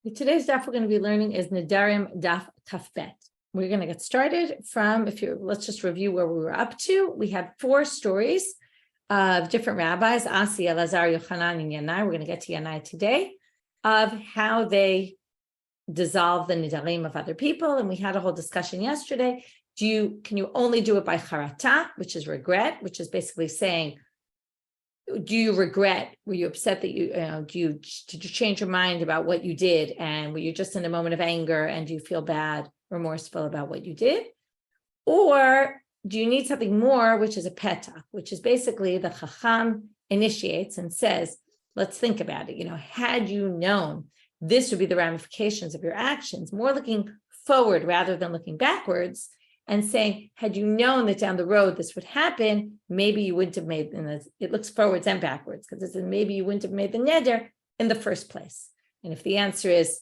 Today's daf we're going to be learning is Nedarim daf kafbet. We're going to get started from, let's just review where we were up to. We had 4 stories of different rabbis, Asi, Elazar, Yochanan, and Yanai. We're going to get to Yanai today, of how they dissolve the Nedarim of other people. And we had a whole discussion yesterday. Can you only do it by charata, which is regret, which is basically saying, do you regret? Were you upset that did you change your mind about what you did? And were you just in a moment of anger and do you feel bad, remorseful about what you did? Or do you need something more, which is a petach, which is basically the chacham initiates and says, let's think about it. Had you known this would be the ramifications of your actions, more looking forward rather than looking backwards, and saying, had you known that down the road this would happen, maybe you wouldn't have made, and it looks forwards and backwards, because it says maybe you wouldn't have made the neder in the first place. And if the answer is,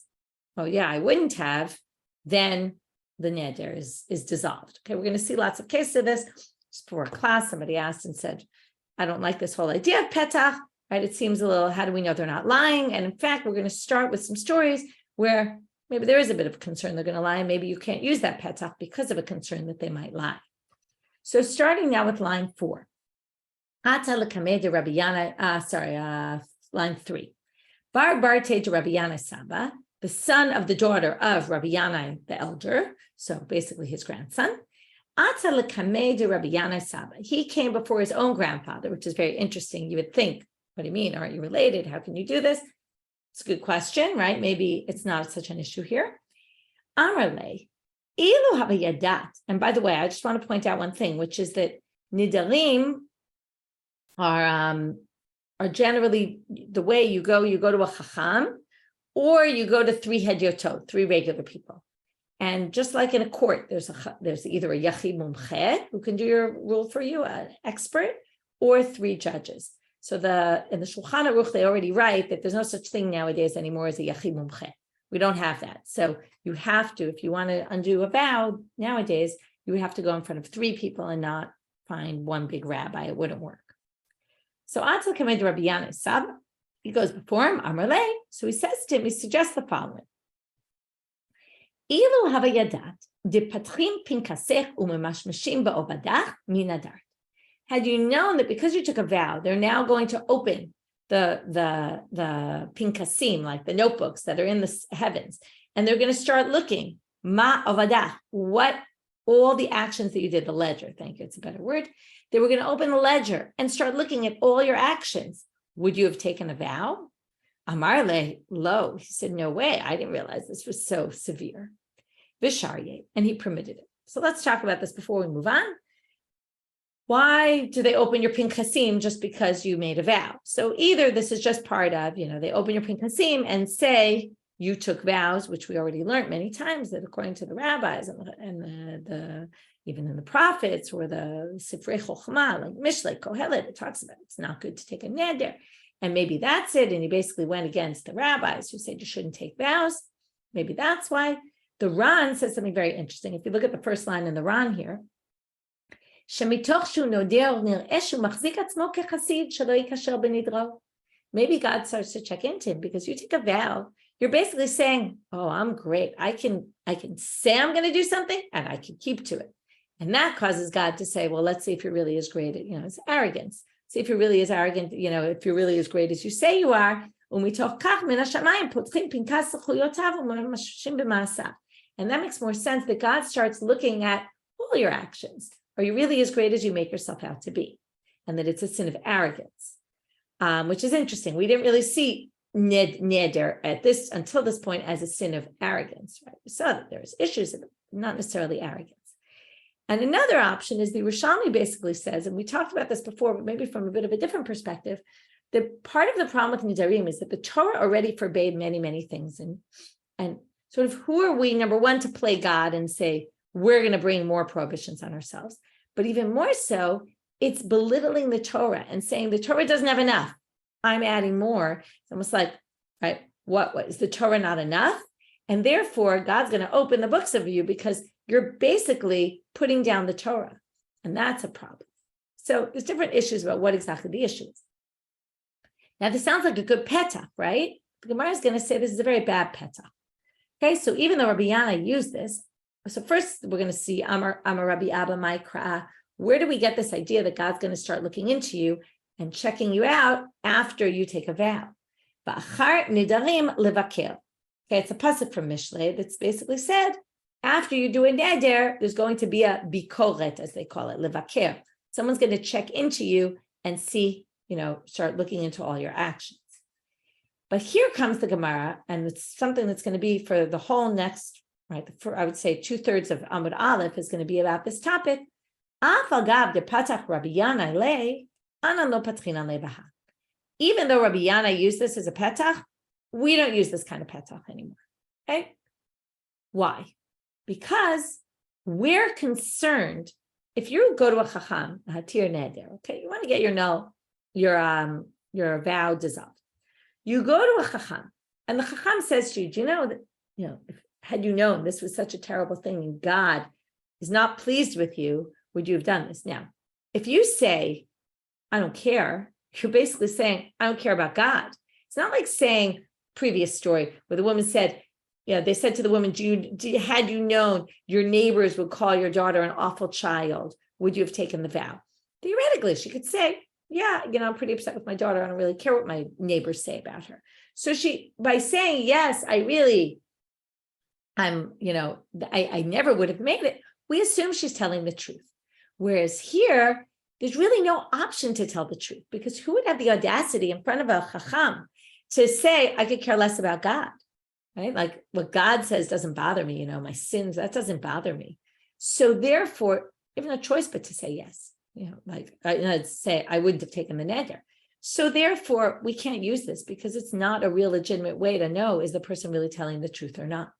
oh yeah, I wouldn't have, then the neder is dissolved. Okay, we're going to see lots of cases of this. Just before class, somebody asked and said, I don't like this whole idea of petach, right? It seems a little, how do we know they're not lying? And in fact, we're going to start with some stories where maybe there is a bit of concern they're going to lie, and maybe you can't use that petach because of a concern that they might lie. So starting now with line 4. Line 3. Farber to Rabbi Yana Saba, the son of the daughter of Rabbi Yana the elder, so basically his grandson. He came before his own grandfather, which is very interesting. You would think, what do you mean? Aren't you related? How can you do this? It's a good question, right? Maybe it's not such an issue here. Amarle, ilu havayadat. And by the way, I just want to point out one thing, which is that Nedarim are generally the way you go to a chacham, or you go to 3 hedyotot, 3 regular people. And just like in a court, there's either a yachid mumche who can do your rule for you, an expert, or 3 judges. So in the Shulchan Aruch, they already write that there's no such thing nowadays anymore as a yachid mumche. We don't have that. So you have to, if you want to undo a vow nowadays, you would have to go in front of 3 people and not find one big rabbi. It wouldn't work. So Atal came to Rabbi Yana Sab. He goes before him, Amarle. So he says to him, he suggests the following. Ilu havayadat de patchim pinkasech umemashmeshim ba'obadach minadar. Had you known that because you took a vow, they're now going to open the pinkasim, like the notebooks that are in the heavens, and they're going to start looking, ma avadah, what all the actions that you did, the ledger, thank you, it's a better word. They were going to open the ledger and start looking at all your actions. Would you have taken a vow? Amarle, lo, he said, no way, I didn't realize this was so severe. Visharye, and he permitted it. So let's talk about this before we move on. Why do they open your pinkasim just because you made a vow? So either this is just part of, they open your pinkasim and say you took vows, which we already learned many times that according to the rabbis and the even in the prophets or the Sifrei Chochmah, like Mishlei Kohelet, it talks about it's not good to take a neder. And maybe that's it. And he basically went against the rabbis who said you shouldn't take vows. Maybe that's why. The Ran says something very interesting. If you look at the first line in the Ran here, maybe God starts to check into him because you take a vow. You're basically saying, oh, I'm great. I can say I'm going to do something and I can keep to it. And that causes God to say, well, let's see if you're really as great. It's arrogance. See if you're really as arrogant, if you're really as great as you say you are. And that makes more sense that God starts looking at all your actions. Are you really as great as you make yourself out to be? And that it's a sin of arrogance, which is interesting. We didn't really see neder until this point as a sin of arrogance, right? We saw that there's issues of it, not necessarily arrogance. And another option is the Yerushalmi basically says, and we talked about this before, but maybe from a bit of a different perspective, that part of the problem with Nedarim is that the Torah already forbade many, many things. And sort of who are we, number one, to play God and say, we're going to bring more prohibitions on ourselves. But even more so, it's belittling the Torah and saying the Torah doesn't have enough. I'm adding more. It's almost like, right, what is the Torah not enough? And therefore, God's going to open the books of you because you're basically putting down the Torah. And that's a problem. So there's different issues about what exactly the issue is. Now, this sounds like a good petach, right? the Gemara is going to say this is a very bad petach. Okay, so even though Rabbi Yana used this, so first we're going to see Rabbi Abaye, where do we get this idea that God's going to start looking into you and checking you out after you take a vow? Nedarim levaker. Okay, it's a pasuk from Mishlei that's basically said, after you do a neder, there's going to be a bikoret, as they call it, levaker. Someone's going to check into you and see, start looking into all your actions. But here comes the Gemara, and it's something that's going to be for the whole next, right? I would say 2/3 of Amud Aleph is going to be about this topic. Even though Rabbi Yana used this as a petach, we don't use this kind of petach anymore. Okay? Why? Because we're concerned, if you go to a chacham, a hatir neder, okay, you want to get your vow dissolved. You go to a chacham, and the chacham says to you, do you know that, had you known this was such a terrible thing and God is not pleased with you, would you have done this? Now, if you say, I don't care, you're basically saying, I don't care about God. It's not like saying previous story where the woman said, they said to the woman, had you known your neighbors would call your daughter an awful child, would you have taken the vow? Theoretically, she could say, I'm pretty upset with my daughter. I don't really care what my neighbors say about her. So by saying, yes, I never would have made it, we assume she's telling the truth. Whereas here, there's really no option to tell the truth, because who would have the audacity in front of a chacham to say, I could care less about God, right? Like what God says doesn't bother me, my sins, that doesn't bother me. So therefore, you have no choice but to say yes. I'd say I wouldn't have taken the neder. So therefore, we can't use this because it's not a real legitimate way to know, is the person really telling the truth or not?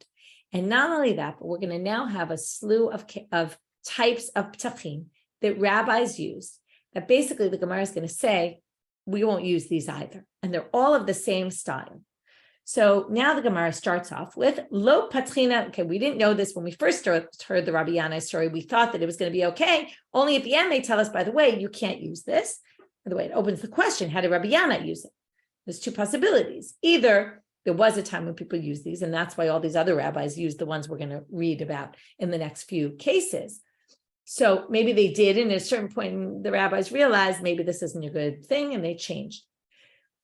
And not only that, but we're going to now have a slew of types of petachim that rabbis use, that basically the Gemara is going to say, we won't use these either. And they're all of the same style. So now the Gemara starts off with lo patrina. Okay, we didn't know this when we first heard the Rabbi Yana story. We thought that it was going to be okay. Only at the end, they tell us, by the way, you can't use this. By the way, it opens the question, how did Rabbi Yana use it? There's two possibilities. Either there was a time when people used these, and that's why all these other rabbis used the ones we're going to read about in the next few cases. So maybe they did, and at a certain point, the rabbis realized maybe this isn't a good thing, and they changed.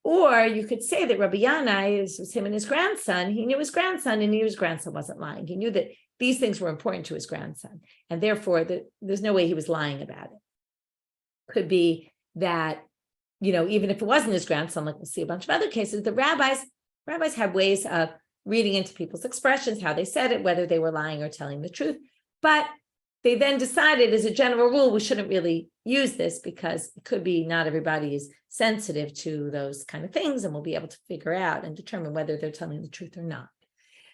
Or you could say that Rabbi Yana, was him and his grandson. He knew his grandson, and he knew his grandson wasn't lying. He knew that these things were important to his grandson, and therefore there's no way he was lying about it. Could be that, even if it wasn't his grandson, like we'll see a bunch of other cases, the rabbis had ways of reading into people's expressions, how they said it, whether they were lying or telling the truth. But they then decided, as a general rule, we shouldn't really use this because it could be not everybody is sensitive to those kind of things, and we'll be able to figure out and determine whether they're telling the truth or not.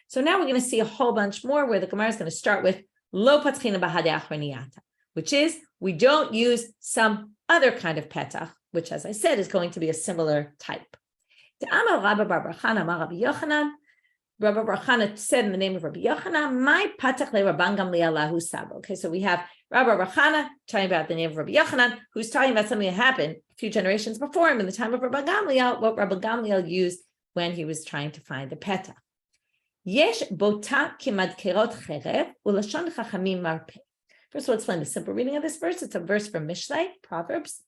So now we're going to see a whole bunch more where the Gemara is going to start with lo patchina b'hadei achroniata, which is we don't use some other kind of petach, which, as I said, is going to be a similar type. Amar Rabbi Bar Yochanan, Amar Rabbi Yochanan. Rabbi Yochanan said in the name of Rabbi Yochanan, "My patach le Rabban Gamliel lahu sabo." Okay, so we have Rabbi Yochanan talking about the name of Rabbi Yochanan, who's talking about something that happened a few generations before him in the time of Rabbi Gamliel, what Rabbi Gamliel used when he was trying to find the petach. Yesh bota kimadkerot cherev ulashon chachamim marpe. First, we'll explain the simple reading of this verse. It's a verse from Mishlei, Proverbs.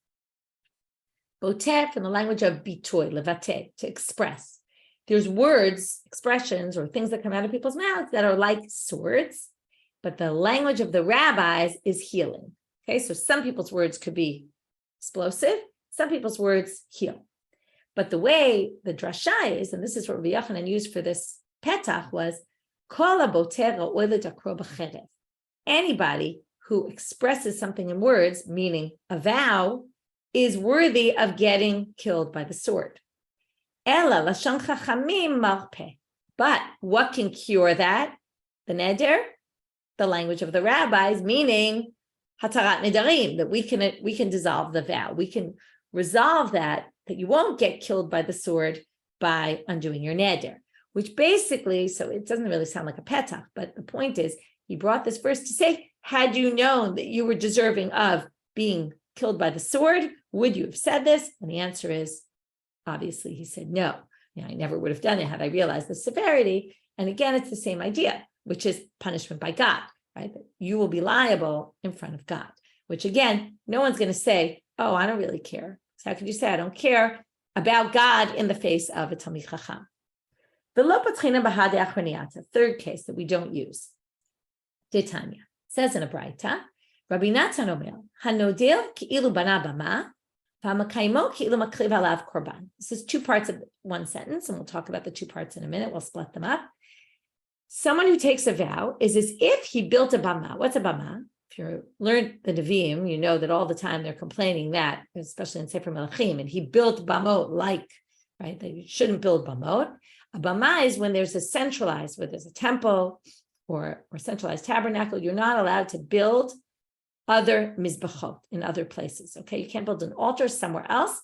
Boteh, from the language of bitoy, levate, to express. There's words, expressions, or things that come out of people's mouths that are like swords, but the language of the rabbis is healing. Okay, so some people's words could be explosive, some people's words heal. But the way the drasha is, and this is what Rabbi Yochanan used for this petach, was kol haboteh ra'oi l'dakro b'cherev. Anybody who expresses something in words, meaning a vow, is worthy of getting killed by the sword. Ela lashon chachamim marpe. But what can cure that? The neder, the language of the rabbis, meaning hatarat nedarim, that we can dissolve the vow. We can resolve that you won't get killed by the sword by undoing your neder. Which basically, so it doesn't really sound like a petach, but the point is, he brought this verse to say, had you known that you were deserving of being killed by the sword, would you have said this? And the answer is, obviously, he said no. I never would have done it had I realized the severity. And again, it's the same idea, which is punishment by God, right? You will be liable in front of God, which again, no one's going to say, oh, I don't really care. So how could you say I don't care about God in the face of a Talmid Chacham? Third case that we don't use. Titania says in a Braita, Rabbi Nachman omer, hanodel ki'ilu bana bama, v'hamakaimo ki'ilu makriv alav korban. This is two parts of one sentence, and we'll talk about the two parts in a minute. We'll split them up. Someone who takes a vow is as if he built a bama. What's a bama? If you learned the Nevi'im, you know that all the time they're complaining that, especially in Sefer Melachim, and he built bamot right? That you shouldn't build bamot. A bama is when there's a centralized, where there's a temple or centralized tabernacle, you're not allowed to build other mizbachot in other places, okay? You can't build an altar somewhere else.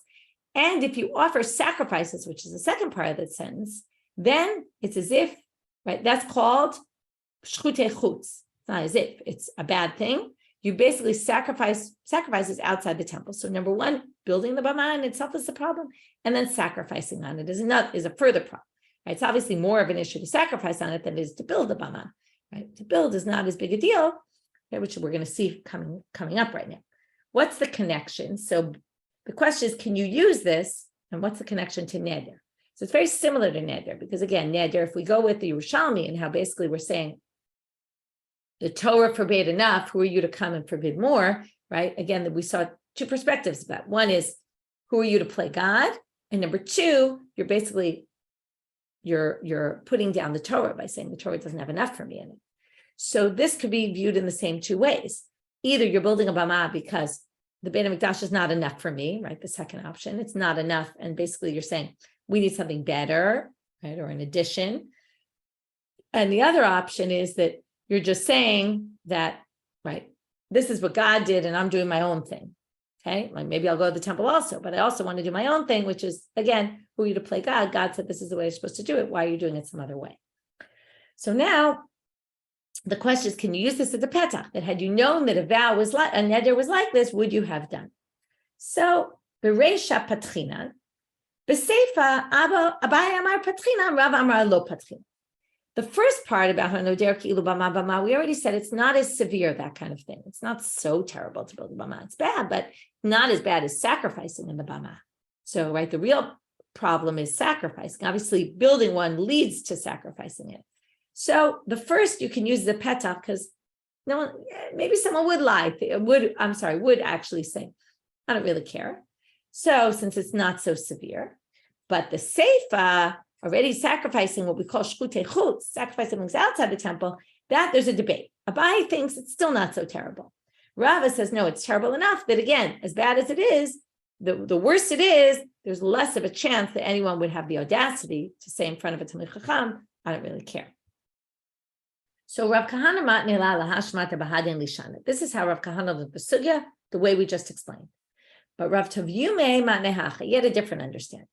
And if you offer sacrifices, which is the second part of the sentence, then it's as if, right? That's called shchutei chutz. It's not as if, it's a bad thing. You basically sacrifices outside the temple. So number one, building the bama in itself is the problem, and then sacrificing on it is a further problem. Right? It's obviously more of an issue to sacrifice on it than it is to build the bama. Right? To build is not as big a deal, okay, which we're going to see coming up right now. What's the connection? So the question is, can you use this? And what's the connection to neder? So it's very similar to neder, because again, neder, if we go with the Yerushalmi and how basically we're saying the Torah forbade enough, who are you to come and forbid more, right? Again, we saw two perspectives of that. One is, who are you to play God? And number two, you're basically you're putting down the Torah by saying the Torah doesn't have enough for me in it. So this could be viewed in the same two ways. Either you're building a bama because the Beit HaMikdash is not enough for me, right? The second option, it's not enough. And basically you're saying, we need something better, right? Or an addition. And the other option is that you're just saying that, right, this is what God did and I'm doing my own thing. Okay, like maybe I'll go to the temple also, but I also want to do my own thing, which is, again, who are you to play God? God said this is the way you're supposed to do it. Why are you doing it some other way? So now the question is, can you use this as a petach? That had you known that a vow was like, a neder was like this, would you have done? So, Bereisha patrina, Beseifa, Abaye amar patrina, Rav amar lo patrina. The first part about hanoder ki'ilu bama bama, we already said it's not as severe, that kind of thing. It's not so terrible to build a bama. It's bad, but not as bad as sacrificing in the bama. So, right, the real problem is sacrificing. Obviously, building one leads to sacrificing it. So the first you can use the petach, because no one, maybe someone would would actually say, I don't really care. So since it's not so severe, but the seifa, already sacrificing what we call shchutei chutz, sacrificing things outside the temple, that there's a debate. Abaye thinks it's still not so terrible. Rava says, no, it's terrible enough that, again, as bad as it is, the worse it is, there's less of a chance that anyone would have the audacity to say in front of a Talmid Chacham, I don't really care. So Rav Kahana matnila lahashmat bahadin lishana. This is how Rav Kahana looked the sugya, the way we just explained. But Rav Tavyume matnehacha, he had a different understanding.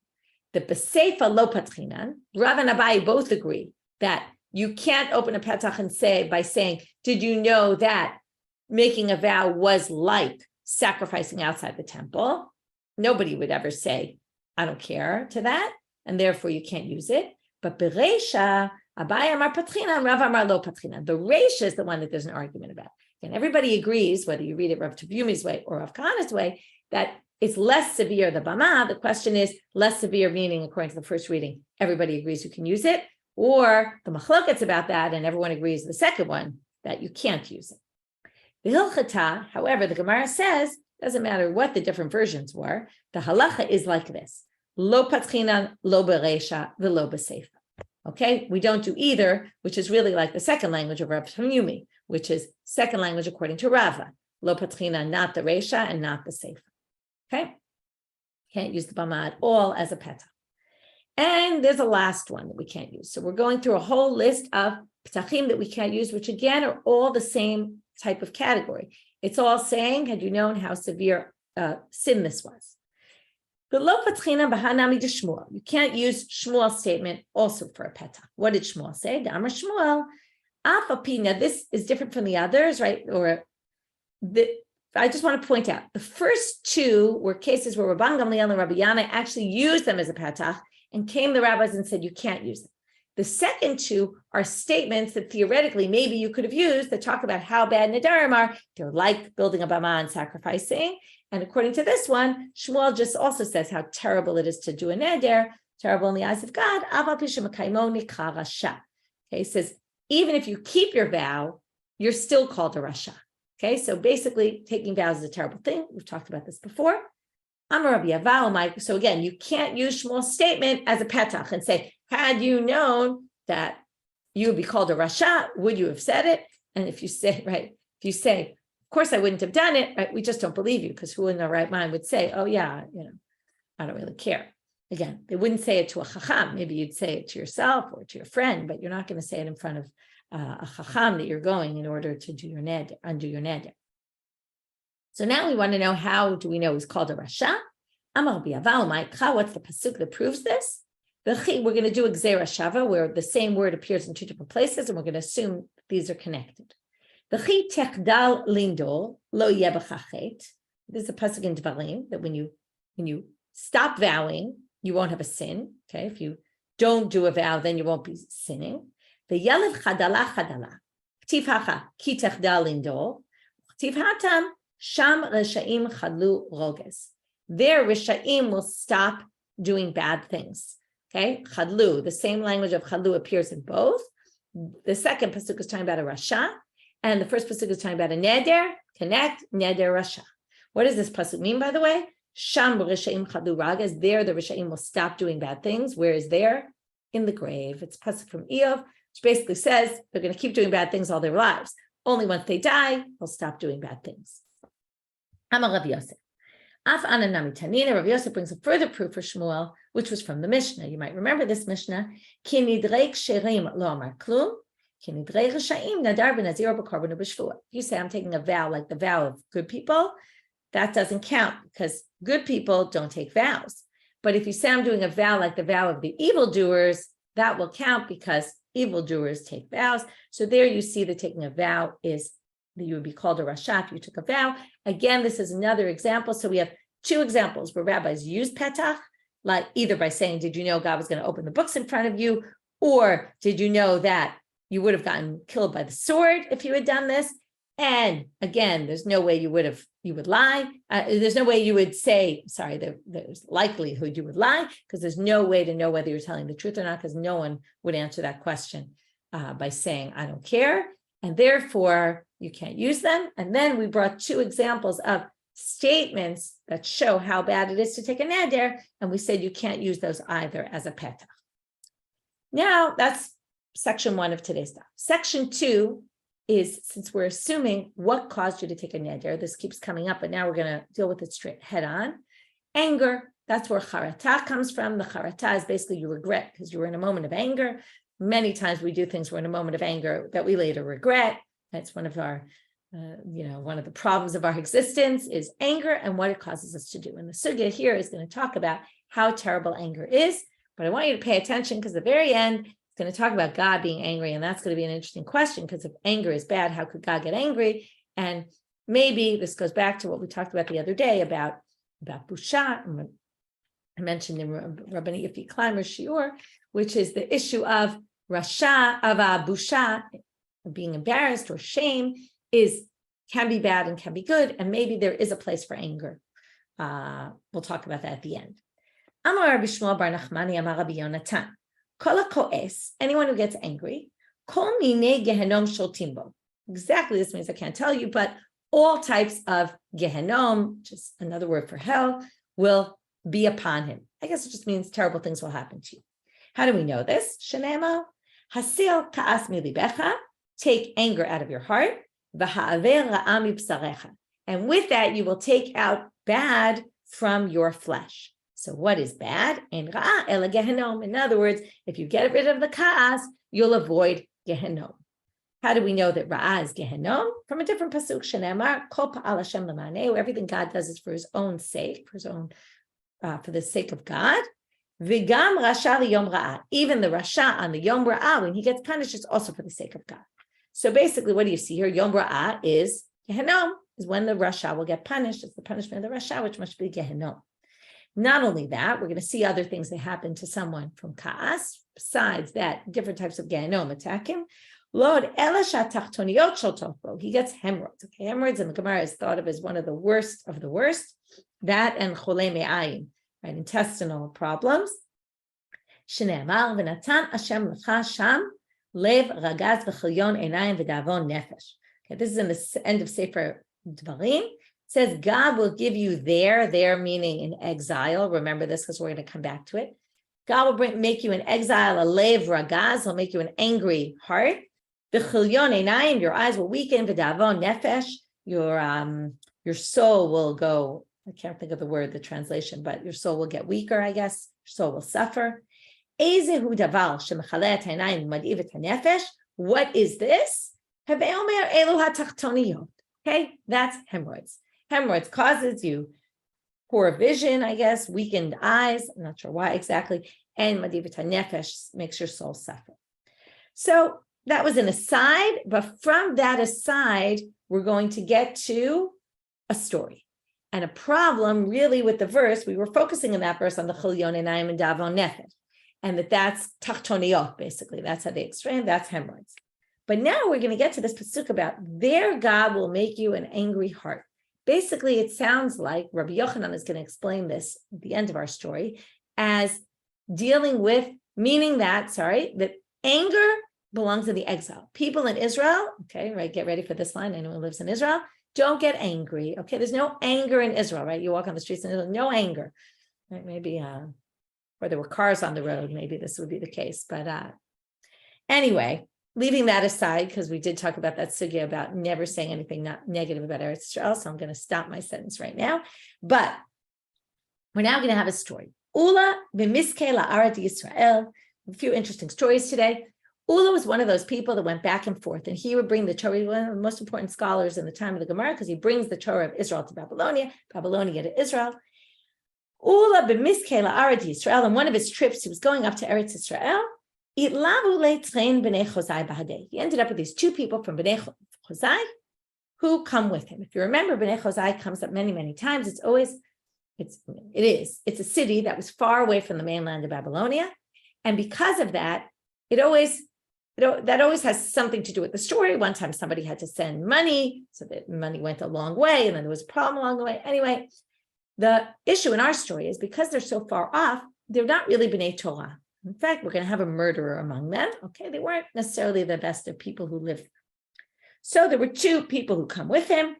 The Beseifa lo patrinan, Rava and Abaye both agree that you can't open a petach and say by saying, did you know that making a vow was like sacrificing outside the temple? Nobody would ever say, I don't care to that, and therefore you can't use it. But Bereisha, Abaye amar patrina, Rav amar lo patrina. The Reisha is the one that there's an argument about. And everybody agrees, whether you read it Rav Tavyume's way or Rav Kahana's way, that it's less severe, the bama. The question is, less severe meaning, according to the first reading, everybody agrees you can use it, or the machloket's about that, and everyone agrees the second one, that you can't use it. The Hilchata, however, the Gemara says, doesn't matter what the different versions were, the halacha is like this: lo patrinan, lo bereisha, v'lo beseifa. Okay, we don't do either, which is really like the second language of Rav Tavyume, which is second language according to Rava. Lo patrinan, not the reisha and not the seifa. Okay, can't use the bama at all as a petach. And there's a last one that we can't use. So we're going through a whole list of petachim that we can't use, which again are all the same type of category. It's all saying, had you known how severe sin this was. But lo patrina b'hanami de Shmuel. You can't use Shmuel's statement also for a petach. What did Shmuel say? D'amar Shmuel, afapina. This is different from the others, right? I just want to point out, the first two were cases where Rabban Gamliel and Rabbi Yana actually used them as a petach, and came the rabbis and said, you can't use them. The second two are statements that theoretically maybe you could have used that talk about how bad Nedarim are. They're like building a bama and sacrificing. And according to this one, Shmuel just also says how terrible it is to do a neder, terrible in the eyes of God. Okay, he says, even if you keep your vow, you're still called a rasha. Okay, so basically taking vows is a terrible thing. We've talked about this before. So again, you can't use Shmuel's statement as a petach and say, had you known that you would be called a rasha, would you have said it? And if you say, of course I wouldn't have done it, right? We just don't believe you, because who in their right mind would say, oh yeah, I don't really care. Again, they wouldn't say it to a chacham. Maybe you'd say it to yourself or to your friend, but you're not going to say it in front of a chacham that you're going in order to do your neder, undo your neder. So now we want to know, how do we know he's called a rasha? What's the pasuk that proves this? We're going to do a gzera shava, where the same word appears in two different places, and we're going to assume these are connected. This is a pasuk in Devarim, that when you stop vowing, you won't have a sin. Okay, if you don't do a vow, then you won't be sinning. The yalev chadala chadala, ktiv hacha ki techdal lindol, ktiv hatam sham reshaim chadlu roges. There, reshaim will stop doing bad things. Okay, chadlu, the same language of chadlu appears in both. The second pasuk is talking about a rasha, and the first pasuk is talking about a neder. Connect neder rasha. What does this pasuk mean, by the way? Sham reshaim chadlu ragas. There, the reshaim will stop doing bad things. Where is there? In the grave. It's pasuk from Eov, which basically says they're going to keep doing bad things all their lives. Only once they die, they'll stop doing bad things. Amar Rav Yosef. Af ananami tanina. Rav Yosef brings a further proof for Shmuel, which was from the Mishnah. You might remember this Mishnah. Ki nidrei ksherim lo amar klum. Ki nidrei reshaim nadar b'nazir b'korban u'b'shvuah. You say, I'm taking a vow like the vow of good people. That doesn't count, because good people don't take vows. But if you say I'm doing a vow like the vow of the evildoers, that will count, because evildoers take vows. So there you see that taking a vow is that you would be called a rasha if you took a vow. Again, this is another example. So we have two examples where rabbis use petach, like either by saying, did you know God was going to open the books in front of you? Or did you know that you would have gotten killed by the sword if you had done this? And again, there's no way you would lie. There's no way you would say, sorry, there's likelihood you would lie, because there's no way to know whether you're telling the truth or not, because no one would answer that question by saying, I don't care. And therefore, you can't use them. And then we brought two examples of statements that show how bad it is to take a neder, and we said you can't use those either as a petach. Now, that's section 1 of today's stuff. Section 2 is, since we're assuming what caused you to take a neder, this keeps coming up, but now we're going to deal with it straight head on. Anger, that's where charata comes from. The charata is basically you regret because you were in a moment of anger. Many times we do things we're in a moment of anger that we later regret. That's one of our, one of the problems of our existence is anger and what it causes us to do. And the sugya here is going to talk about how terrible anger is, but I want you to pay attention, because at the very end, it's going to talk about God being angry, and that's going to be an interesting question, because if anger is bad, how could God get angry? And maybe this goes back to what we talked about the other day about busha. I mentioned in Rabbanit Climber's Shiur, which is the issue of busha, being embarrassed or shame, can be bad and can be good, and maybe there is a place for anger. We'll talk about that at the end. Amar Rabbi Shimon bar Nachmani amar Rabbi Yochanan. Anyone who gets angry, exactly this means I can't tell you, but all types of gehenom, which is another word for hell, will be upon him. I guess it just means terrible things will happen to you. How do we know this? Shenema, hasil ka'as milibecha, take anger out of your heart, v'ha'aver ra'am mibsarecha, and with that you will take out bad from your flesh. So what is bad? In other words, if you get rid of the ka'as, you'll avoid gehenom. How do we know that ra'ah is gehenom? From a different pasuk, shenemar, kol pa'al Hashem l'maneh, everything God does is for his own sake, for the sake of God. V'gam rasha liyom ra'ah, even the rasha on the yom ra'ah, when he gets punished, is also for the sake of God. So basically, what do you see here? Yom ra'ah is gehenom, is when the rasha will get punished. It's the punishment of the rasha, which must be gehenom. Not only that, we're going to see other things that happen to someone from Ka'as, besides that, different types of Gehenom attack him. Lord, he gets hemorrhoids. Okay, hemorrhoids in the Gemara is thought of as one of the worst of the worst. That and cholei me'ayim, right, intestinal problems. Shneimar v'natan Hashem lecha sham lev ragaz v'chilyon einayim v'davon nefesh. Okay, this is in the end of Sefer Devarim. It says God will give you there meaning in exile. Remember this because we're going to come back to it. God will make you an exile, a lev ragaz. He'll make you an angry heart. V'chilyon einayim, your eyes will weaken. V'davon nefesh, your soul will go. I can't think of the word, the translation, but your soul will get weaker, I guess. Your soul will suffer. What is this? Okay, that's hemorrhoids. Hemorrhoids causes you poor vision, I guess, weakened eyes. I'm not sure why exactly. And madivat nefesh makes your soul suffer. So that was an aside, but from that aside, we're going to get to a story. And a problem really with the verse, we were focusing in that verse on the chilyon einayim and davon nefesh, and that's tachtoniot, basically. That's how they explain, that's hemorrhoids. But now we're going to get to this pasuk about their God will make you an angry heart. Basically, it sounds like Rabbi Yochanan is going to explain this at the end of our story as dealing with, meaning that anger belongs in the exile. People in Israel, okay, right, get ready for this line, anyone who lives in Israel, don't get angry. Okay, there's no anger in Israel, right? You walk on the streets in Israel, no anger. Right? Maybe, or there were cars on the road, maybe this would be the case. But anyway, leaving that aside, because we did talk about that sugya about never saying anything not negative about Eretz Yisrael, so I'm going to stop my sentence right now. But we're now going to have a story. Ulla b'miskei la'aret Yisrael. A few interesting stories today. Ulla was one of those people that went back and forth, and he would bring the Torah, one of the most important scholars in the time of the Gemara, because he brings the Torah of Israel to Babylonia, Babylonia to Israel. Ulla b'miskei la'aret Yisrael, on one of his trips, he was going up to Eretz Yisrael. He ended up with these two people from Bnei Chozai who come with him. If you remember, Bnei Chozai comes up many, many times. It's a city that was far away from the mainland of Babylonia. And because of that, that always has something to do with the story. One time somebody had to send money, so that money went a long way, and then there was a problem along the way. Anyway, the issue in our story is because they're so far off, they're not really Bnei Torah. In fact, we're going to have a murderer among them. Okay, they weren't necessarily the best of people who lived. So there were two people who come with him.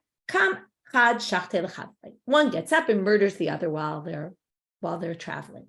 One gets up and murders the other while they're traveling.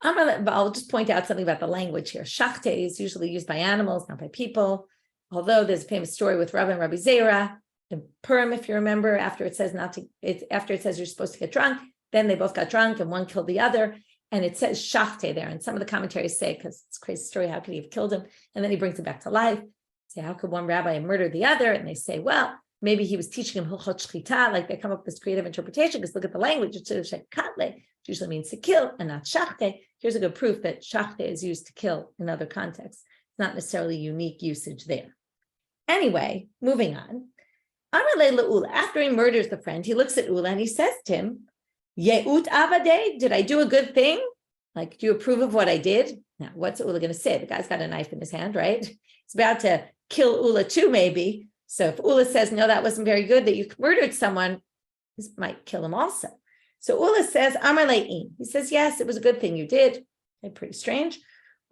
I'll just point out something about the language here. Shachte is usually used by animals, not by people. Although there's a famous story with Rava and Rabbi Zera in Purim, if you remember, after it says you're supposed to get drunk, then they both got drunk and one killed the other. And it says shachte there. And some of the commentaries say, because it's a crazy story, how could he have killed him? And then he brings him back to life. Say, how could one rabbi murder the other? And they say, well, maybe he was teaching him hilchot shchita, like they come up with this creative interpretation, because look at the language, it's shekatle, which usually means to kill, and not shachte. Here's a good proof that shachte is used to kill in other contexts. It's not necessarily unique usage there. Anyway, moving on. After he murders the friend, he looks at Ulla and he says to him, Ye'ut avade, did I do a good thing? Like, do you approve of what I did? Now, what's Ulla going to say? The guy's got a knife in his hand, right? He's about to kill Ulla too, maybe. So if Ulla says, no, that wasn't very good, that you murdered someone, this might kill him also. So Ulla says, Amar le'in. He says, yes, it was a good thing you did. Okay, pretty strange.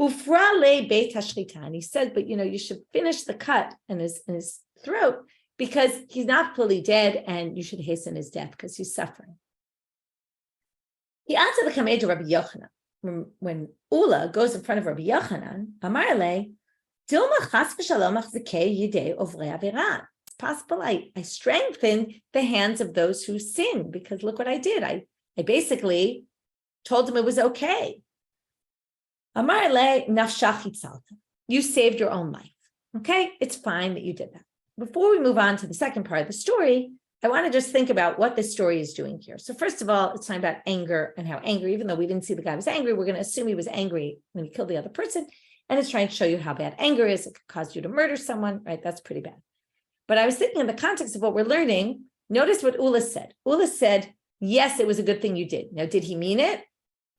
Ufra le beit hashrita. And he said, but you should finish the cut in his throat because he's not fully dead and you should hasten his death because he's suffering. He answered the command to Rabbi Yochanan. When Ulla goes in front of Rabbi Yochanan, Amar le, Dilma chas v'shalom achzekei yidei ovrei avera. It's possible I strengthened the hands of those who sin because look what I did. I basically told them it was okay. Amar le nafshach hitzalta. You saved your own life. Okay, it's fine that you did that. Before we move on to the second part of the story, I want to just think about what this story is doing here. So first of all, it's talking about anger and how angry, even though we didn't see the guy was angry, we're going to assume he was angry when he killed the other person. And it's trying to show you how bad anger is. It could cause you to murder someone, right? That's pretty bad. But I was thinking in the context of what we're learning, notice what Ulla said. Ulla said, yes, it was a good thing you did. Now, did he mean it?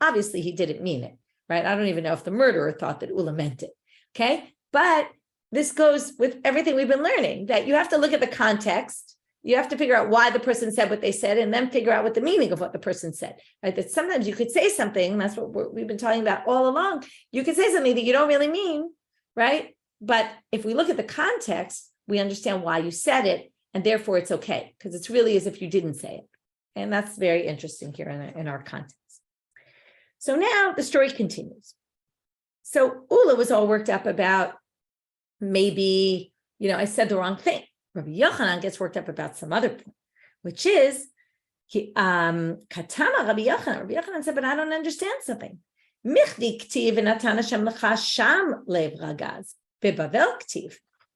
Obviously, he didn't mean it, right? I don't even know if the murderer thought that Ulla meant it, okay? But this goes with everything we've been learning, that you have to look at the context. You have to figure out why the person said what they said, and then figure out what the meaning of what the person said, right? That sometimes you could say something, that's what we've been talking about all along. You could say something that you don't really mean, right? But if we look at the context, we understand why you said it, and therefore it's okay, because it's really as if you didn't say it. And that's very interesting here in our context. So now the story continues. So Ulla was all worked up about maybe, I said the wrong thing. Rabbi Yochanan gets worked up about some other point, which is, Katama Rabbi Yochanan. Rabbi Yochanan said, but I don't understand something. Michdi ktiv v'natan Hashem lecha sham lev ragaz bebavel ktiv.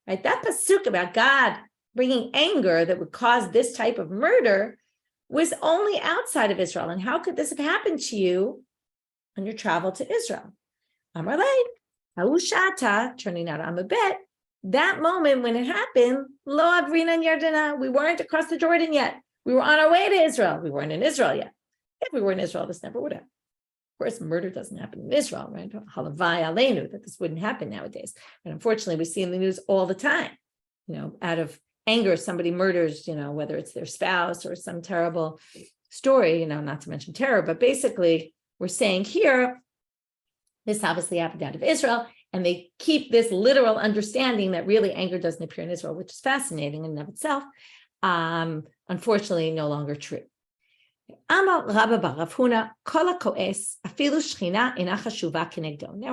Right, that pasuk about God bringing anger that would cause this type of murder was only outside of Israel. And how could this have happened to you on your travel to Israel? Amar lei, ha'ushata, turning out I'm a bet. That moment when it happened, lo avrina Yardana, we weren't across the Jordan yet. We were on our way to Israel. We weren't in Israel yet. If we were in Israel, this never would have. Of course, murder doesn't happen in Israel, right? Halavai aleinu, that this wouldn't happen nowadays. And unfortunately, we see in the news all the time, out of anger, somebody murders, whether it's their spouse or some terrible story, not to mention terror, but basically we're saying here, this obviously happened out of Israel, and they keep this literal understanding that really anger doesn't appear in Israel, which is fascinating in and of itself. Unfortunately, no longer true. Now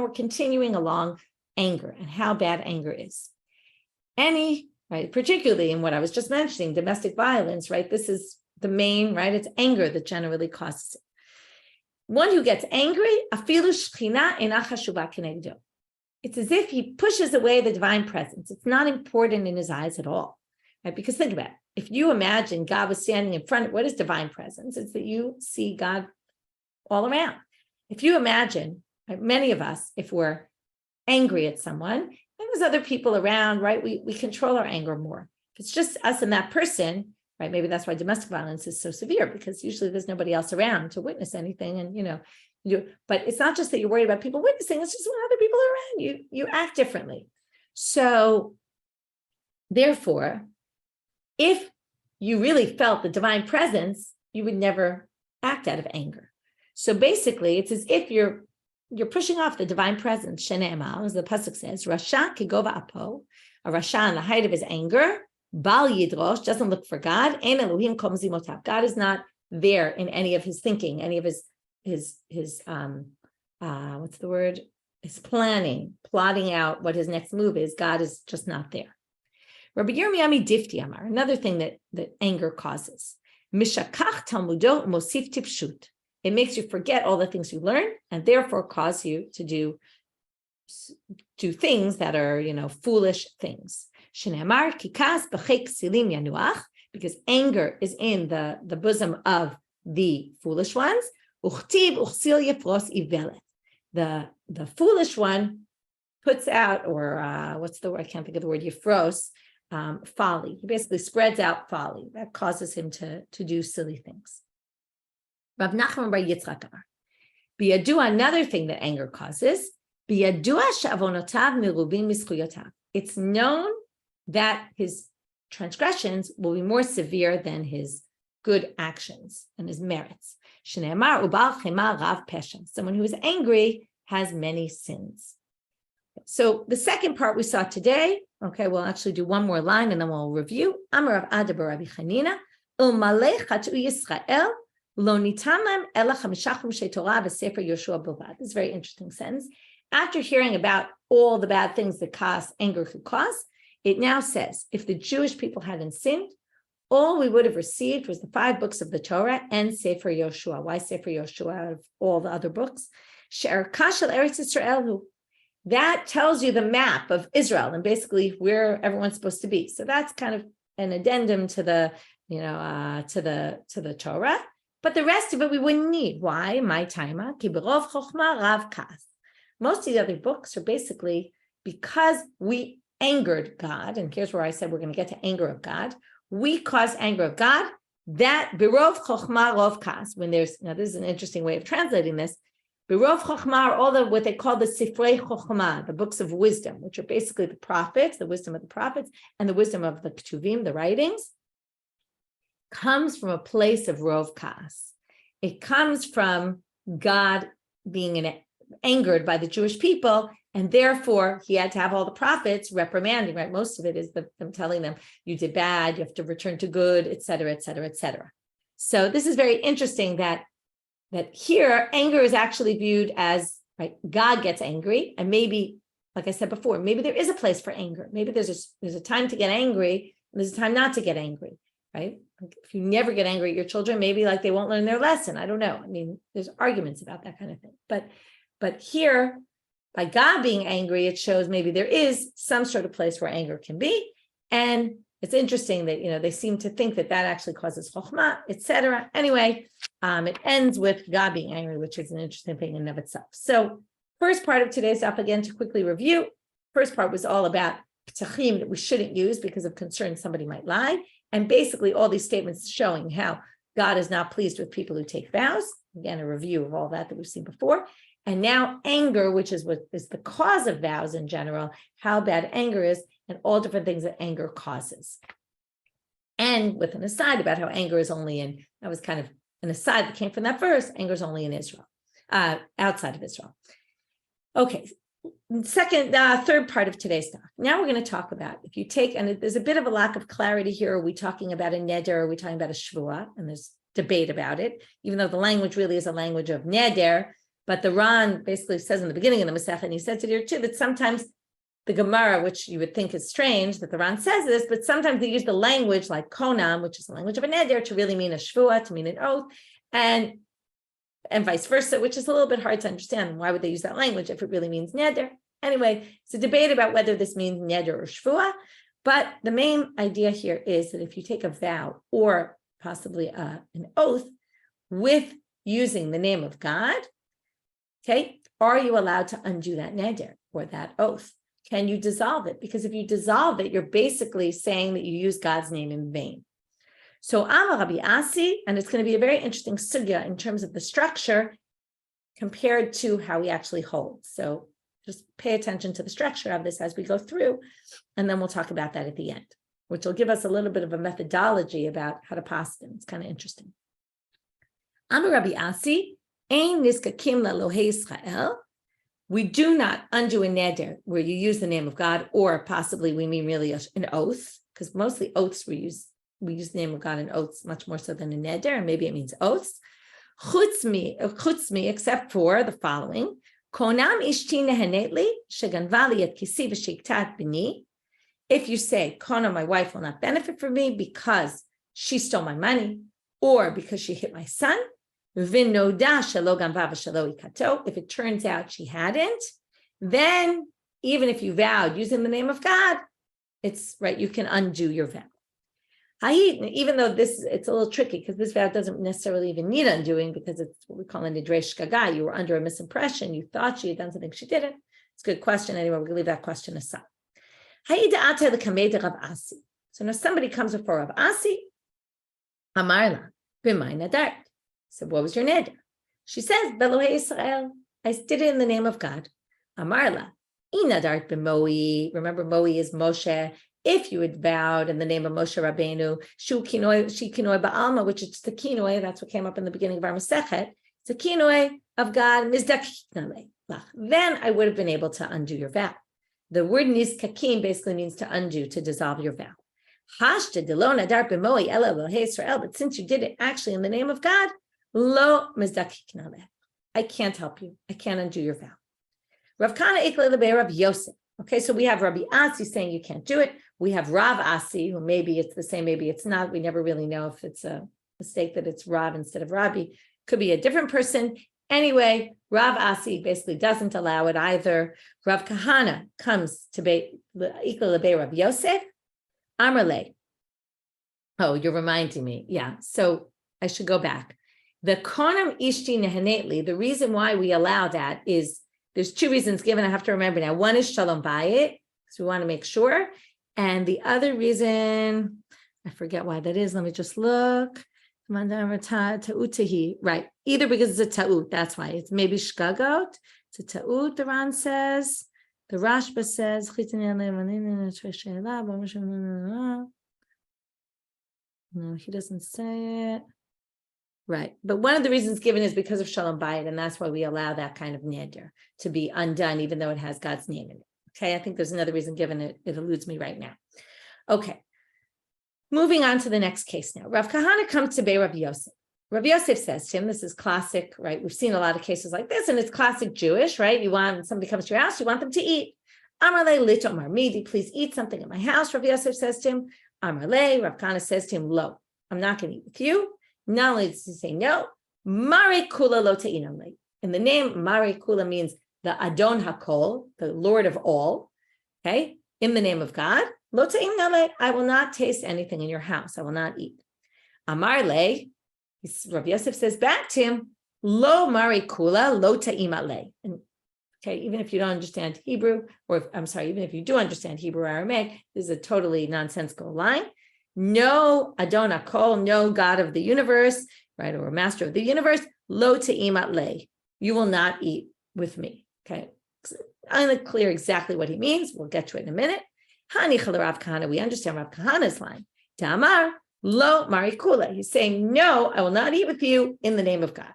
we're continuing along anger and how bad anger is. Right, particularly in what I was just mentioning, domestic violence, right? This is the main, right? It's anger that generally causes it. One who gets angry, it's as if he pushes away the divine presence. It's not important in his eyes at all, right? Because think about it. If you imagine God was standing in front of, what is divine presence? It's that you see God all around. If you imagine, right, many of us, if we're angry at someone, and there's other people around, right? We control our anger more. If it's just us and that person, right? Maybe that's why domestic violence is so severe, because usually there's nobody else around to witness anything. And, but it's not just that you're worried about people witnessing, it's just when other people are around, you act differently. So therefore, if you really felt the divine presence, you would never act out of anger. So basically, it's as if you're pushing off the divine presence. Shene'emal, as the pasuk says, Rasha kigova apo, a Rasha in the height of his anger, Bal Yidrosh, doesn't look for God. Ein Elohim kol mezimotav. God is not there in any of his thinking, any of his what's the word? His plotting out what his next move is. God is just not there. Rabbi Yirmiyami Difti Amar, another thing that anger causes. Mishakach talmudo mosif tipshut. It makes you forget all the things you learn, and therefore cause you to do things that are, foolish things. Shene'amar kikas b'chek silim yanuach, because anger is in the bosom of the foolish ones. Uchtiv uchsil yefros ivelet. The foolish one puts out, or what's the word? I can't think of the word. Yefros, folly. He basically spreads out folly that causes him to do silly things. Rav Nachman bar Yitzchak Amar. Biyadu, another thing that anger causes. Biyadua she'avonotav merubim mischuyotav. It's known that his transgressions will be more severe than his good actions and his merits. Shneimar ubal chema rav pesha. Someone who is angry has many sins. So the second part we saw today, okay, we'll actually do one more line and then we'll review. Amar Rav Adabar Rabbi Chanina, Umalei chatu Yisrael, lo nitamem ela chamishachum shetorah v'sefer Yoshua bilvad. This is a very interesting sentence. After hearing about all the bad things that anger could cause, it now says, if the Jewish people hadn't sinned, all we would have received was the 5 books of the Torah and Sefer Yoshua. Why Sefer Yoshua out of all the other books? She'erka shel Eretz Yisrael. That tells you the map of Israel and basically where everyone's supposed to be. So that's kind of an addendum to the, to the Torah. But the rest of it we wouldn't need. Why? My taima ki berov chochma rav kas. Most of the other books are basically because we angered God, and here's where I said we're going to get to anger of God. We caused anger of God, that birov chokhmah rov kas, when there's, now this is an interesting way of translating this, birov chokhmah are all the, what they call the sifrei chokhmah, the books of wisdom, which are basically the prophets, the wisdom of the prophets, and the wisdom of the ketuvim, the writings, comes from a place of rov kas. It comes from God being angered by the Jewish people, and therefore he had to have all the prophets reprimanding, right? Most of it is them telling them, you did bad, you have to return to good, et cetera, et cetera, et cetera. So this is very interesting that here anger is actually viewed as, right, God gets angry, and maybe, like I said before, maybe there is a place for anger. Maybe there's a time to get angry, and there's a time not to get angry, right? Like if you never get angry at your children, maybe like they won't learn their lesson. I don't know. I mean, there's arguments about that kind of thing. But here, by God being angry, it shows maybe there is some sort of place where anger can be. And it's interesting that, they seem to think that actually causes chokhmah, etc. Anyway, it ends with God being angry, which is an interesting thing in and of itself. So first part of today's daf, again, to quickly review, first part was all about petachim that we shouldn't use because of concern somebody might lie. And basically all these statements showing how God is not pleased with people who take vows. Again, a review of all that we've seen before. And now anger, which is what is the cause of vows in general, how bad anger is, and all different things that anger causes. And with an aside about how anger is only that was kind of an aside that came from that verse, anger is only in Israel, outside of Israel. Okay, third part of today's talk. Now we're going to talk about, if you take, and there's a bit of a lack of clarity here, are we talking about a neder, are we talking about a shvua? And there's debate about it, even though the language really is a language of neder. But the Ran basically says in the beginning of the Masechah, and he says it here too, that sometimes the Gemara, which you would think is strange that the Ran says this, but sometimes they use the language like konam, which is the language of a neder, to really mean a shvua, to mean an oath, and vice versa, which is a little bit hard to understand. Why would they use that language if it really means neder? Anyway, it's a debate about whether this means neder or shvua, but the main idea here is that if you take a vow or possibly an oath with using the name of God, okay, are you allowed to undo that neder or that oath? Can you dissolve it? Because if you dissolve it, you're basically saying that you use God's name in vain. So Amar Rabbi Asi, and it's going to be a very interesting sugya in terms of the structure compared to how we actually hold. So just pay attention to the structure of this as we go through, and then we'll talk about that at the end, which will give us a little bit of a methodology about how to pass them. It's kind of interesting. Amar Rabbi Asi, Ein niskakim lalohei Israel. We do not undo a neder where you use the name of God, or possibly we mean really an oath, because mostly oaths we use the name of God in oaths much more so than a neder, and maybe it means oaths. Chutz except for the following: Konam ishti nehenetli sheganvali et kisi v'shiktat b'ni. If you say, Kona, my wife will not benefit from me because she stole my money, or because she hit my son. If it turns out she hadn't, then even if you vowed using the name of God, it's right, you can undo your vow. Even though it's a little tricky because this vow doesn't necessarily even need undoing because it's what we call a nidresh shgaga. You were under a misimpression. You thought she had done something she didn't. It's a good question. Anyway, we're going to leave that question aside. So now somebody comes before Rav Asi. Amarla, b'may nadar. So what was your neder? She says, Belohei Israel, I did it in the name of God. Amarla, inadart b'moi. Remember, Moi is Moshe. If you had vowed in the name of Moshe Rabbeinu, she kinoi ba'alma, which is the kinoi, that's what came up in the beginning of our Masechet. It's a kinoi of God, mizdakiknale. Then I would have been able to undo your vow. The word nizkakim basically means to undo, to dissolve your vow. Hashta delo nadar b'moi ela Elohei Israel, but since you did it actually in the name of God, lo mizdakiknale. I can't help you. I can't undo your vow. Rav Kana ikle lebe Rav Yosef. Okay, so we have Rabbi Asi saying you can't do it. We have Rav Asi, who maybe it's the same, maybe it's not. We never really know if it's a mistake that it's Rav instead of Rabbi. Could be a different person. Anyway, Rav Asi basically doesn't allow it either. Rav Kahana comes to ikle lebe Rav Yosef. Amrle. Oh, you're reminding me. Yeah, so I should go back. The konam ishti nehenetli, the reason why we allow that is there's two reasons given. I have to remember now. One is shalom bayit, because we want to make sure. And the other reason, I forget why that is. Let me just look. Right. Either because it's a ta'ut, that's why. It's maybe shgagot. It's a ta'ut, the Ran says. The Rashba says, no, he doesn't say it. Right. But one of the reasons given is because of Shalom Bayit, and that's why we allow that kind of neder to be undone, even though it has God's name in it. Okay, I think there's another reason given, it eludes me right now. Okay. Moving on to the next case now. Rav Kahana comes to Bay Rabbi Yosef. Rabbi Yosef says to him, this is classic, right? We've seen a lot of cases like this, and it's classic Jewish, right? You want, somebody comes to your house, you want them to eat. Amar le lit omar midi, please eat something at my house, Rabbi Yosef says to him. Amar le, Rav Kahana says to him, lo, I'm not going to eat with you. Not only does he say no, Mari Kula lo te'inam le. In the name, Mari Kula means the Adon HaKol, the Lord of all, okay? In the name of God, lo te'inam le, I will not taste anything in your house. I will not eat. Amar le, Rabbi Yosef says back to him, lo Mari Kula lo te'ima le. And okay, even if you don't understand Hebrew, or even if you do understand Hebrew or Aramaic, this is a totally nonsensical line. No Adon HaKol, no God of the universe, right, or master of the universe, lo te'imat le, you will not eat with me, okay? I'm going to clear exactly what he means. We'll get to it in a minute. Hanicha Rav Kahana, we understand Rav Kahana's line. Ta'amar, lo marikula, he's saying, no, I will not eat with you in the name of God.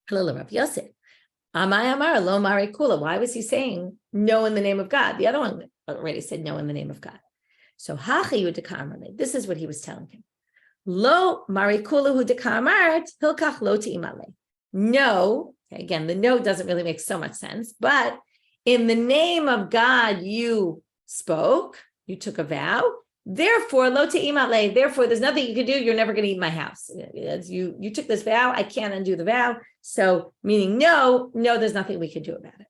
Hello, Rav Yosef. Amai Amar, lo marikula, why was he saying no in the name of God? The other one already said no in the name of God. So this is what he was telling him. Lo marikulu dekamarat hilkach lo te'imale. No, again, the no doesn't really make so much sense, but in the name of God you spoke, you took a vow, therefore lo te'imale, therefore there's nothing you can do, you're never going to eat my house. You took this vow, I can't undo the vow, so meaning no, there's nothing we can do about it.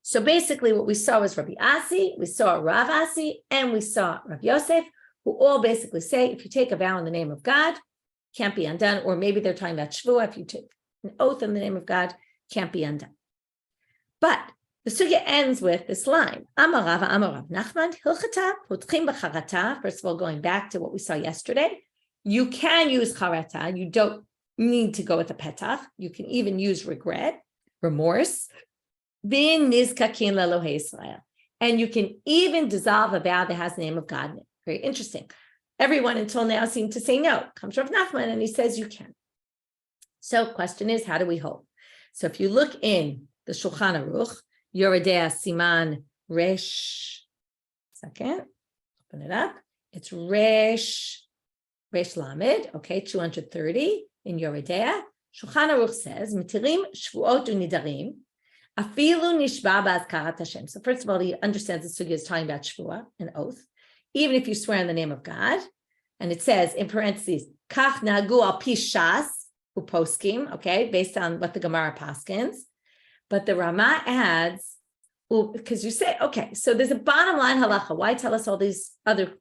So basically what we saw was Rabbi Asi, we saw Rav Asi, and we saw Rav Yosef, who all basically say, if you take a vow in the name of God, can't be undone, or maybe they're talking about Shvuah, if you take an oath in the name of God, can't be undone. But the sugya ends with this line, Amar Rava Rav Nachman, Hilchata, Putchim b'charata. First of all, going back to what we saw yesterday, you can use charata, you don't need to go with a petach, you can even use regret, remorse, Bin nizkakin lelohei Israel. And you can even dissolve a vow that has the name of God in it. Very interesting. Everyone until now seemed to say no. Comes Rav Nachman and he says you can. So question is, how do we hold? So if you look in the Shulchan Aruch, Yoredea Siman Resh, second, open it up. It's Resh Lamed, okay, 230 in Yoredea. Shulchan Aruch says, Mitirim Shvuot u'Nedarim, Afilu nishba ba'azkarat Hashem. So first of all, he understands the sugya is talking about shvuah, an oath. Even if you swear in the name of God, and it says in parentheses, kach nagu al pi shas uposkim, okay, based on what the Gemara paskins. But the Rama adds, because you say, okay, so there's a bottom line halacha. Why tell us all these other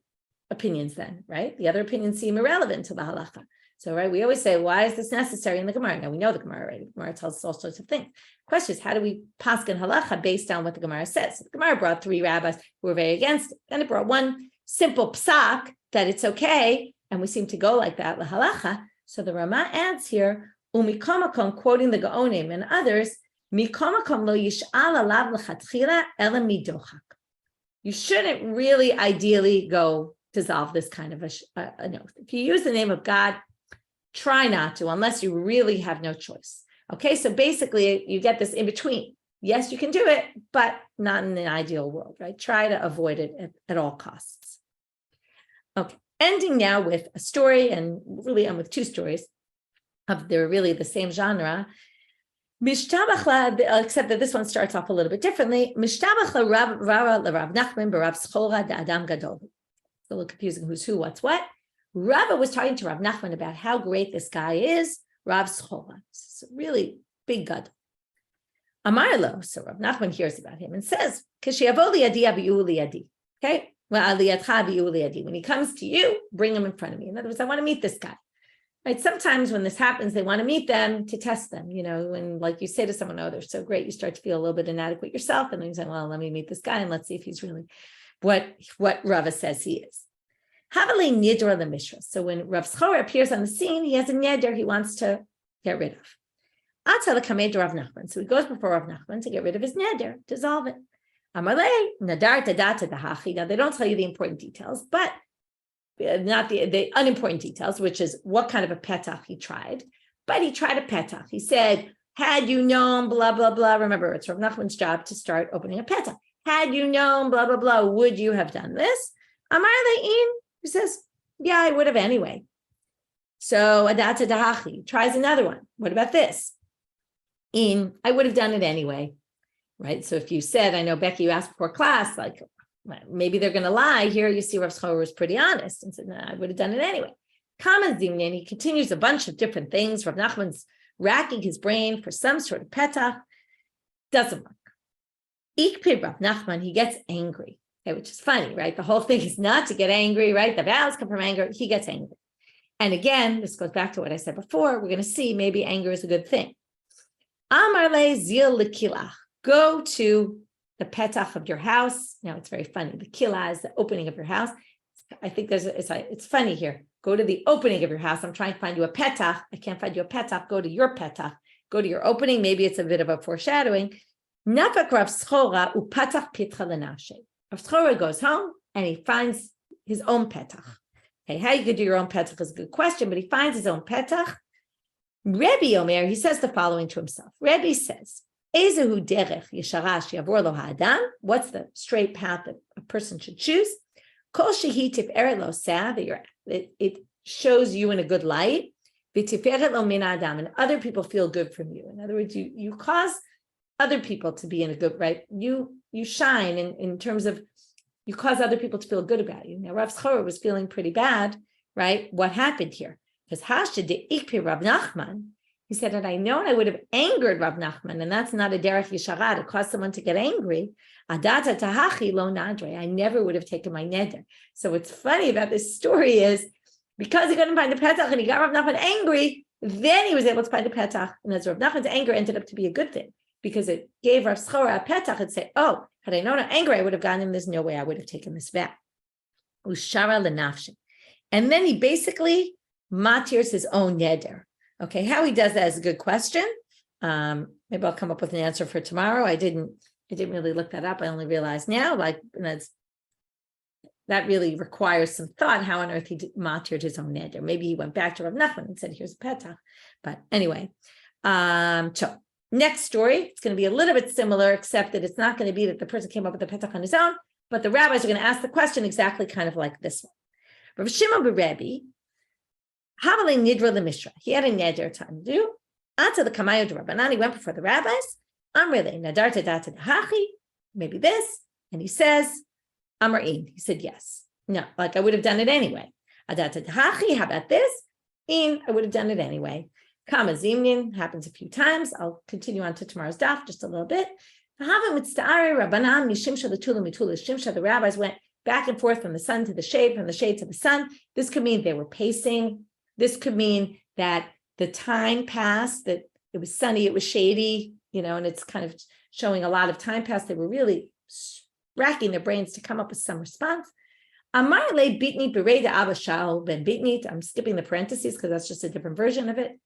opinions then, right? The other opinions seem irrelevant to the halacha. So, right, we always say, why is this necessary in the Gemara? Now, we know the Gemara already. The Gemara tells us all sorts of things. Question is, how do we paskin halacha based on what the Gemara says? So the Gemara brought 3 rabbis who were very against it. Then it brought one simple psak that it's okay, and we seem to go like that, la halacha. So the Rama adds here, umikomakom, quoting the Gaonim and others, mikomakom lo yish'al alav l'chatchila ela midochak. You shouldn't really ideally go dissolve this kind of an oath. If you use the name of God, try not to, unless you really have no choice. Okay, so basically you get this in between. Yes, you can do it, but not in an ideal world, right? Try to avoid it at all costs. Okay, ending now with a story, and really I'm with 2 stories they're really the same genre. Mishtabachla, except that this one starts off a little bit differently. Mishtabachla Rav Nachman Rav Sechora da Adam Gadol. It's a little confusing who's who, what's what. Rava was talking to Rav Nachman about how great this guy is, Rav Sechora. It's a really big god. Amarlo, so Rav Nachman hears about him and says, okay, when he comes to you, bring him in front of me. In other words, I want to meet this guy. Right? Sometimes when this happens, they want to meet them to test them, when like you say to someone, oh, they're so great, you start to feel a little bit inadequate yourself. And then you say, well, let me meet this guy and let's see if he's really what Rava says he is. Havali nidra the mishra. So when Rav Sechora appears on the scene, he has a neder he wants to get rid of. Atzal kamed Rav Nachman. So he goes before Rav Nachman to get rid of his neder, dissolve it. Amalei nadar tadata dahachi. Now they don't tell you the important details, but not the unimportant details, which is what kind of a petach he tried. But he tried a petach. He said, had you known, blah, blah, blah. Remember, it's Rav Nachman's job to start opening a petach. Had you known, blah, blah, blah, would you have done this? Amar le'in. He says, yeah, I would have anyway. So adata dahachi tries another one. What about this? I would have done it anyway, right? So if you said, I know, Becky, you asked before class, like, maybe they're going to lie. Here you see Rav Sechora was pretty honest and said, no, I would have done it anyway. And he continues a bunch of different things. Rav Nachman's racking his brain for some sort of petach. Doesn't work. Ikpir Rav Nachman, he gets angry. Okay, which is funny, right? The whole thing is not to get angry, right? The vows come from anger. He gets angry. And again, this goes back to what I said before. We're going to see maybe anger is a good thing. Amar le zil lekilach. Go to the petach of your house. Now, it's very funny. The kilah is the opening of your house. I think it's funny here. Go to the opening of your house. I'm trying to find you a petach. I can't find you a petach. Go to your petach. Go to your opening. Maybe it's a bit of a foreshadowing. Nafak Rav Sechora upatach pitcha lenafshe. Rav Sechora goes home and he finds his own petach. Okay, how you could do your own petach is a good question, but he finds his own petach. Rebbi Omer, he says the following to himself. Rebbi says, Ezehu derech yesharash yavor lo ha'adam. What's the straight path that a person should choose? Kol shehi tiferet lo sah, that it shows you in a good light. V'tiferet lo min adam, and other people feel good from you. In other words, you cause other people to be in a good, right? You shine in terms of, you cause other people to feel good about you. Now, Rav Sechora was feeling pretty bad, right? What happened here? Because Hasha de Ikpi Rav Nachman, he said, had I known I would have angered Rav Nachman, and that's not a derech yisharat, to cause someone to get angry, adata tahachi lo nadre, I never would have taken my neder. So what's funny about this story is, because he couldn't find the petach and he got Rav Nachman angry, then he was able to find the petach. And as Rav Nachman's anger ended up to be a good thing, because it gave Rav Sechora a petach and say, oh, had I known how angry I would have gotten him, there's no way I would have taken this vow. Ushara lenafshin. And then he basically matirs his own neder. Okay, how he does that is a good question. Maybe I'll come up with an answer for tomorrow. I didn't really look that up. I only realized now, that really requires some thought, how on earth he matired his own neder. Maybe he went back to Rav Nachman and said, here's a petach. But anyway, so next story, it's going to be a little bit similar, except that it's not going to be that the person came up with the petach on his own, but the rabbis are going to ask the question exactly kind of like this one. Rabbi Shimon Rebbi, Havali nidra the mishra. He had a neder time to do. Ata the kamayo to Rabbanit. He went before the rabbis. Amrele nadar tadata hachi. Maybe this. And he says, amoraim. He said yes. No, like I would have done it anyway. Adata hachi. How about this? I would have done it anyway. Kama zimnin happens a few times. I'll continue on to tomorrow's daf just a little bit. The rabbis went back and forth from the sun to the shade, from the shade to the sun. This could mean they were pacing. This could mean that the time passed, that it was sunny, it was shady, and it's kind of showing a lot of time passed. They were really racking their brains to come up with some response. I'm skipping the parentheses because that's just a different version of it.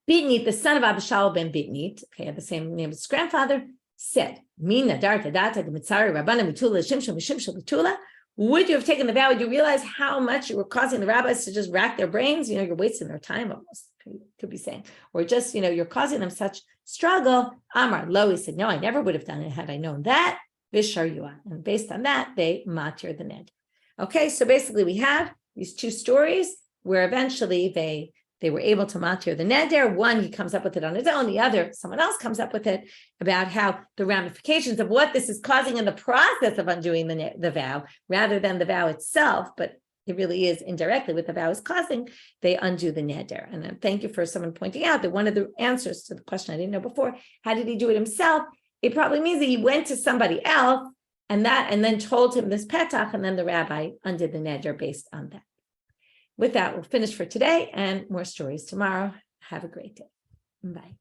Bitnit, the son of Abishal ben Bitnit, okay, had the same name as his grandfather, said, would you have taken the vow? Would you realize how much you were causing the rabbis to just rack their brains? You're wasting their time almost, could be saying. Or just, you're causing them such struggle. Amar Lo, he said, no, I never would have done it had I known that. Vishar Yua. And based on that, they matir the ned. Okay, so basically we have these two stories where eventually they were able to matir the neder. One, he comes up with it on his own. The other, someone else comes up with it about how the ramifications of what this is causing in the process of undoing the vow, rather than the vow itself, but it really is indirectly what the vow is causing, they undo the neder. And thank you for someone pointing out that one of the answers to the question I didn't know before, how did he do it himself? It probably means that he went to somebody else and then told him this petach, and then the rabbi undid the neder based on that. With that, we'll finish for today and more stories tomorrow. Have a great day. Bye.